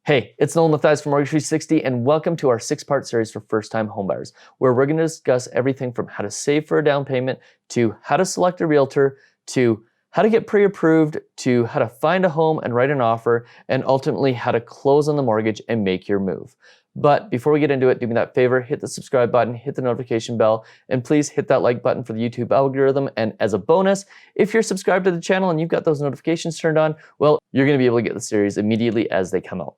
Hey, it's Nolan Mathias from Mortgage 360, and welcome to our 6-part series for first-time homebuyers, where we're going to discuss everything from how to save for a down payment, to how to select a realtor, to how to get pre-approved, to how to find a home and write an offer, and ultimately how to close on the mortgage and make your move. But before we get into it, do me that favor, hit the subscribe button, hit the notification bell, and please hit that like button for the YouTube algorithm. And as a bonus, if you're subscribed to the channel and you've got those notifications turned on, well, you're going to be able to get the series immediately as they come out.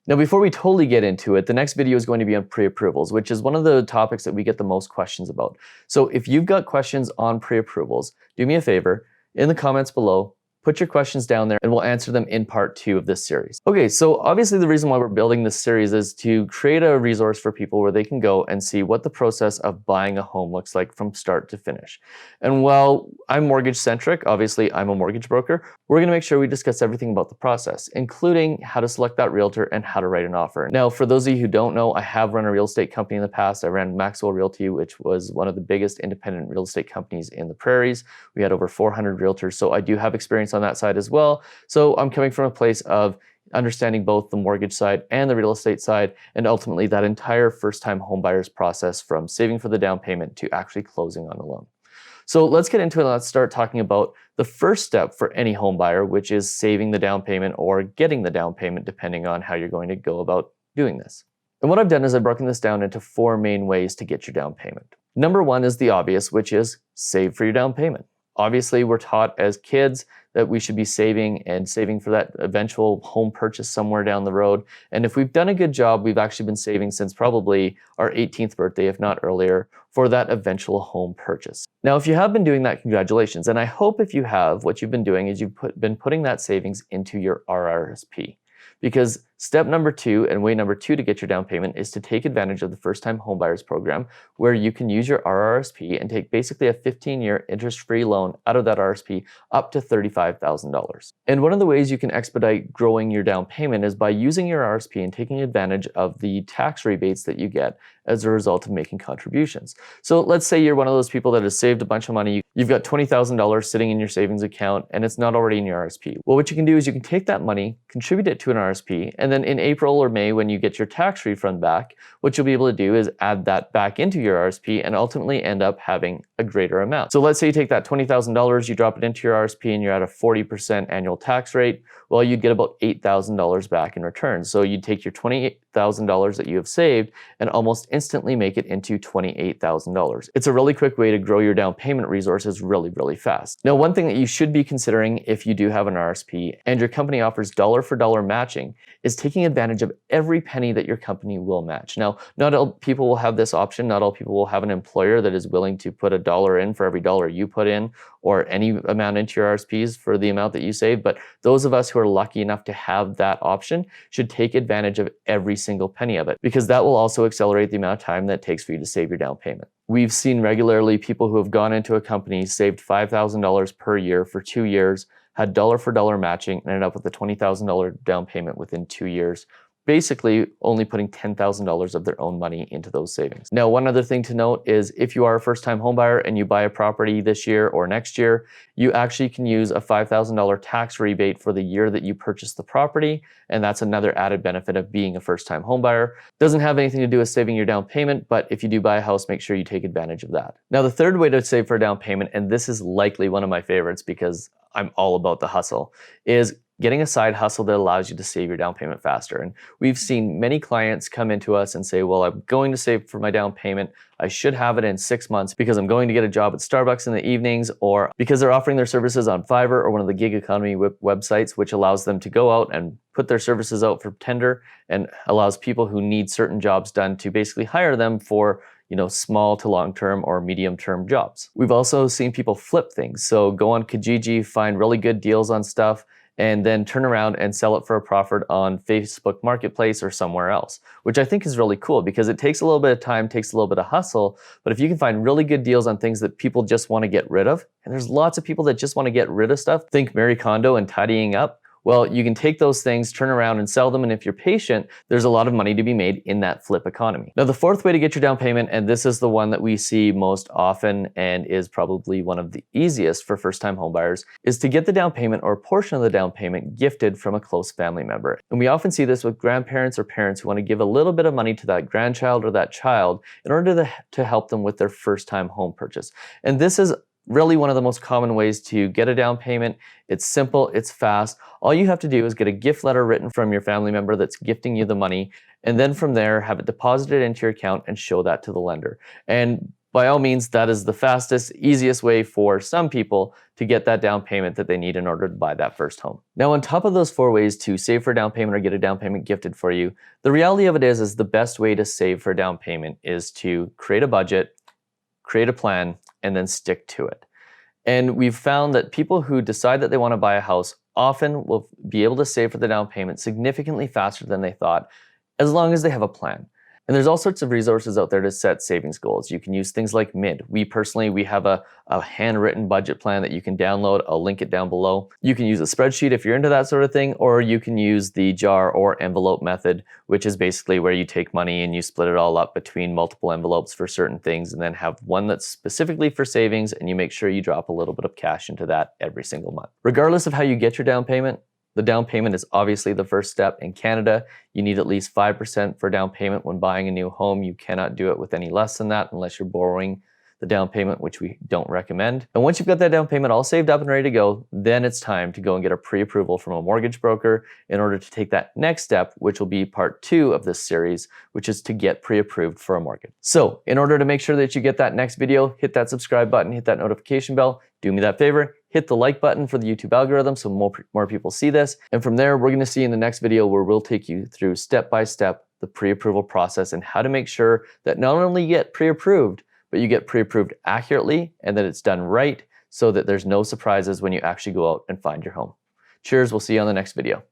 Now, before we totally get into it, the next video is going to be on pre-approvals, which is one of the topics that we get the most questions about. So if you've got questions on pre-approvals, do me a favor, in the comments below, put your questions down there and we'll answer them in part 2 of this series. Okay, so obviously the reason why we're building this series is to create a resource for people where they can go and see what the process of buying a home looks like from start to finish. And while I'm mortgage centric, obviously I'm a mortgage broker, we're gonna make sure we discuss everything about the process, including how to select that realtor and how to write an offer. Now, for those of you who don't know, I have run a real estate company in the past. I ran Maxwell Realty, which was one of the biggest independent real estate companies in the prairies. We had over 400 realtors, so I do have experience on that side as well. So I'm coming from a place of understanding both the mortgage side and the real estate side, and ultimately that entire first-time homebuyers process from saving for the down payment to actually closing on the loan. So let's get into it and let's start talking about the first step for any home buyer, which is saving the down payment or getting the down payment, depending on how you're going to go about doing this. And what I've done is I've broken this down into 4 main ways to get your down payment. Number 1 is the obvious, which is save for your down payment. Obviously, we're taught as kids that we should be saving for that eventual home purchase somewhere down the road. And if we've done a good job, we've actually been saving since probably our 18th birthday, if not earlier, for that eventual home purchase. Now, if you have been doing that, congratulations. And I hope if you have, what you've been doing is you've been putting that savings into your RRSP. Because step number 2 and way number 2 to get your down payment is to take advantage of the first-time homebuyers program, where you can use your RRSP and take basically a 15-year interest-free loan out of that RRSP up to $35,000. And one of the ways you can expedite growing your down payment is by using your RRSP and taking advantage of the tax rebates that you get as a result of making contributions. So let's say you're one of those people that has saved a bunch of money. You've got $20,000 sitting in your savings account and it's not already in your RRSP. Well, what you can do is you can take that money, contribute it to an RRSP, and then in April or May, when you get your tax refund back, what you'll be able to do is add that back into your RRSP and ultimately end up having a greater amount. So let's say you take that $20,000, you drop it into your RRSP and you're at a 40% annual tax rate. Well, you'd get about $8,000 back in return. So you'd take your $28,000 that you have saved and almost instantly make it into $28,000. It's a really quick way to grow your down payment resources really, really fast. Now, one thing that you should be considering if you do have an RRSP and your company offers dollar for dollar matching is taking advantage of every penny that your company will match. Now, not all people will have this option. Not all people will have an employer that is willing to put $1 in for every dollar you put in, or any amount into your RRSPs for the amount that you save. But those of us who are lucky enough to have that option should take advantage of every single penny of it, because that will also accelerate the amount of time that it takes for you to save your down payment. We've seen regularly people who have gone into a company, saved $5,000 per year for 2 years, had dollar for dollar matching, and ended up with a $20,000 down payment within 2 years, basically only putting $10,000 of their own money into those savings. Now, one other thing to note is if you are a first-time homebuyer and you buy a property this year or next year, you actually can use a $5,000 tax rebate for the year that you purchased the property, and that's another added benefit of being a first-time homebuyer. Doesn't have anything to do with saving your down payment, but if you do buy a house, make sure you take advantage of that. Now, the third way to save for a down payment, and this is likely one of my favorites because I'm all about the hustle, is getting a side hustle that allows you to save your down payment faster. And we've seen many clients come into us and say, well, I'm going to save for my down payment. I should have it in 6 months because I'm going to get a job at Starbucks in the evenings, or because they're offering their services on Fiverr or one of the gig economy websites, which allows them to go out and put their services out for tender and allows people who need certain jobs done to basically hire them for small to long-term or medium-term jobs. We've also seen people flip things. So go on Kijiji, find really good deals on stuff, and then turn around and sell it for a profit on Facebook Marketplace or somewhere else, which I think is really cool because it takes a little bit of time, takes a little bit of hustle, but if you can find really good deals on things that people just want to get rid of, and there's lots of people that just want to get rid of stuff, think Marie Kondo and tidying up, Well, you can take those things, turn around and sell them, and if you're patient, there's a lot of money to be made in that flip economy. Now, the fourth way to get your down payment, and this is the one that we see most often and is probably one of the easiest for first-time homebuyers, is to get the down payment or a portion of the down payment gifted from a close family member. And we often see this with grandparents or parents who want to give a little bit of money to that grandchild or that child in order to help them with their first-time home purchase. And this is really one of the most common ways to get a down payment. It's simple, it's fast. All you have to do is get a gift letter written from your family member that's gifting you the money, and then from there have it deposited into your account and show that to the lender. And by all means, that is the fastest, easiest way for some people to get that down payment that they need in order to buy that first home. Now, on top of those 4 ways to save for a down payment or get a down payment gifted for you, the reality of it is the best way to save for a down payment is to create a budget, create a plan, and then stick to it. And we've found that people who decide that they want to buy a house often will be able to save for the down payment significantly faster than they thought, as long as they have a plan. And there's all sorts of resources out there to set savings goals. You can use things like Mint. We have a handwritten budget plan that you can download. I'll link it down below. You can use a spreadsheet if you're into that sort of thing, or you can use the jar or envelope method, which is basically where you take money and you split it all up between multiple envelopes for certain things, and then have one that's specifically for savings, and you make sure you drop a little bit of cash into that every single month. Regardless of how you get your down payment, the down payment is obviously the first step. In Canada, you need at least 5% for down payment when buying a new home. You cannot do it with any less than that unless you're borrowing the down payment, which we don't recommend. And once you've got that down payment all saved up and ready to go, then it's time to go and get a pre-approval from a mortgage broker in order to take that next step, which will be part 2 of this series, which is to get pre-approved for a mortgage. So in order to make sure that you get that next video, hit that subscribe button, hit that notification bell, do me that favor, hit the like button for the YouTube algorithm so more people see this. And from there, we're gonna see in the next video where we'll take you through step by step the pre-approval process and how to make sure that not only you get pre-approved, but you get pre-approved accurately and that it's done right so that there's no surprises when you actually go out and find your home. Cheers, we'll see you on the next video.